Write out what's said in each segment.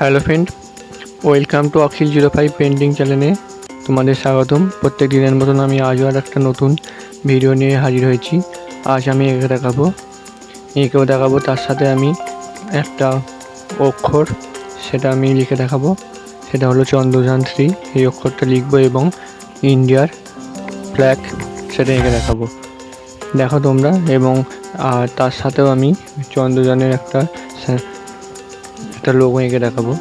Hello friend, welcome to Akhil 05 painting চ্যানেলে তোমাদের স্বাগতম। প্রত্যেক দিনের মতন আমি আজও আর একটা নতুন ভিডিও নিয়ে হাজির হয়েছি। আজ আমি এঁকেও দেখাবো, তার সাথে আমি একটা অক্ষর সেটা আমি লিখে দেখাবো। সেটা হলো চন্দ্রযান 3। এই অক্ষরটা লিখবো এবং ইন্ডিয়ার ফ্ল্যাগ সেটা এঁকে দেখাবো, দেখো তোমরা। এবং আর তার সাথেও আমি চন্দ্রযানের একটা লোগো এঁকে দেখাবো,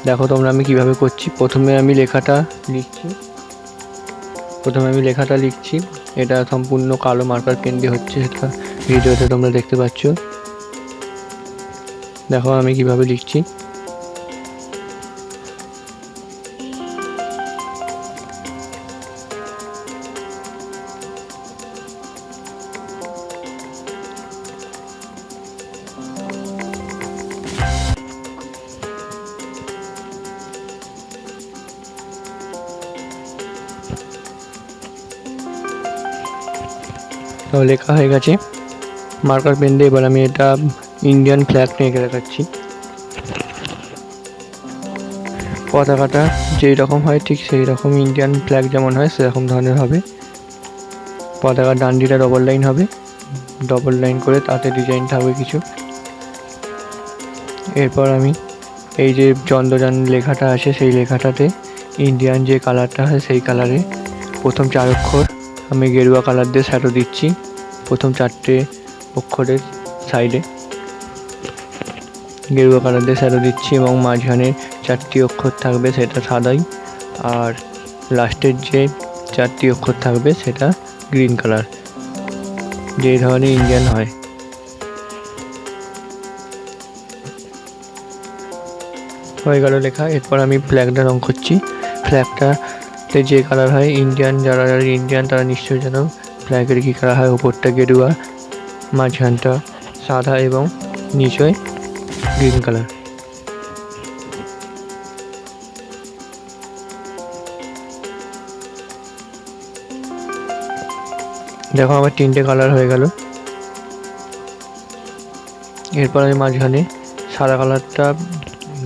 দেখো তোমরা আমি কিভাবে করছি। প্রথমে আমি লেখাটা লিখছি। এটা সম্পূর্ণ কালো মার্কার পেন দিয়ে হচ্ছে, সেটা ভিডিওতে তোমরা দেখতে পাচ্ছ। দেখো আমি কিভাবে লিখছি। তো লেখা হয়ে গেছে মার্কার পেন দিয়ে। এবার আমি এটা ইন্ডিয়ান ফ্ল্যাগটা এঁকে দেখাচ্ছি। পতাকাটা যেই রকম হয় ঠিক সেই রকম ইন্ডিয়ান ফ্ল্যাগ যেমন হয় সেরকম ধরনের হবে। পতাকার ডান্ডিটা ডবল লাইন হবে, ডবল লাইন করে তাতে ডিজাইন থাকবে কিছু। এরপর আমি এই যে চন্দ্রযান লেখাটা আছে সেই লেখাটাতে ইন্ডিয়ান যে কালারটা হয় সেই কালারে প্রথম 4 অক্ষর আমি গেরুয়া কালার দিয়ে শ্যাডো দিচ্ছি। প্রথম 4টে অক্ষরের সাইডে গেরুয়া কালার দিয়ে শ্যাডো দিচ্ছি এবং মাঝখানে 4টি অক্ষর থাকবে সেটা সাদাই, আর লাস্টের যে 4টি অক্ষর থাকবে সেটা গ্রিন কালার, যে ধরনের ইন্ডিয়ান হয়। হয়ে গেল লেখা। এরপর আমি ফ্ল্যাগটা রং করছি। ফ্ল্যাগটাতে যে কালার হয় ইন্ডিয়ান, যারা ইন্ডিয়ান তারা নিশ্চয়ই জানো ফ্ল্যাগের কী কালার হয়। ওপরটা গেরুয়া, মাঝখানটা সাদা এবং নিচে গ্রিন কালার। দেখো আমার 3টে কালার হয়ে গেল। এরপর আমি মাঝখানে সাদা কালারটা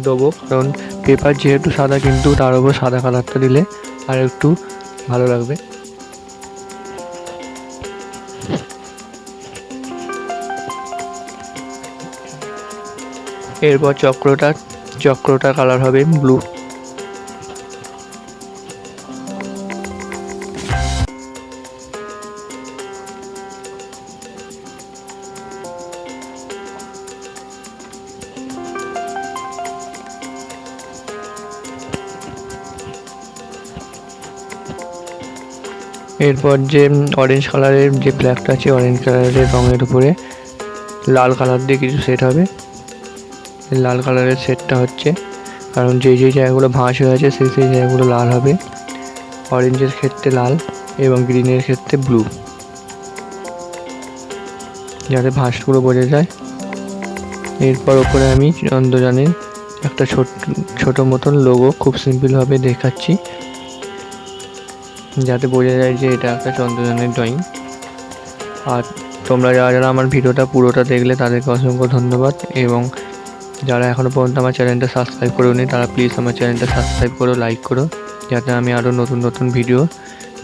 দেবো, কারণ পেপার যেহেতু সাদা, কিন্তু তার উপর সাদা কালারটা দিলে আর একটু ভালো লাগবে। এরপর চক্রটার কালার হবে ব্লু। এরপর যে অরেঞ্জ কালারের যে ফ্ল্যাগটা আছে, অরেঞ্জ কালারের রঙের উপরে লাল কালার দিয়ে কিছু সেট হবে। লাল কালারের সেটটা হচ্ছে কারণ যেই জায়গাগুলো ভাঁজ হয়ে আছে সেই জায়গাগুলো লাল হবে। অরেঞ্জের ক্ষেত্রে লাল এবং গ্রিনের ক্ষেত্রে ব্লু, যাতে ভাঁজগুলো বোঝা যায়। এরপর ওপরে আমি চন্দ্রযানের একটা ছোট মতন লোগো খুব সিম্পলভাবে দেখাচ্ছি, যাতে বোঝা যায় যে এটা একটা চন্দ্রযানের ড্রয়িং। আর তোমরা যারা আমার ভিডিওটা পুরোটা দেখলে তাদেরকে অসংখ্য ধন্যবাদ। এবং যারা এখনও পর্যন্ত আমার চ্যানেলটা সাবস্ক্রাইব করেনি তারা প্লিজ আমার চ্যানেলটা সাবস্ক্রাইব করো, লাইক করো, যাতে আমি আরও নতুন ভিডিও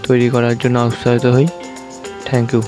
তৈরি করার জন্য উৎসাহিত হই। Thank you.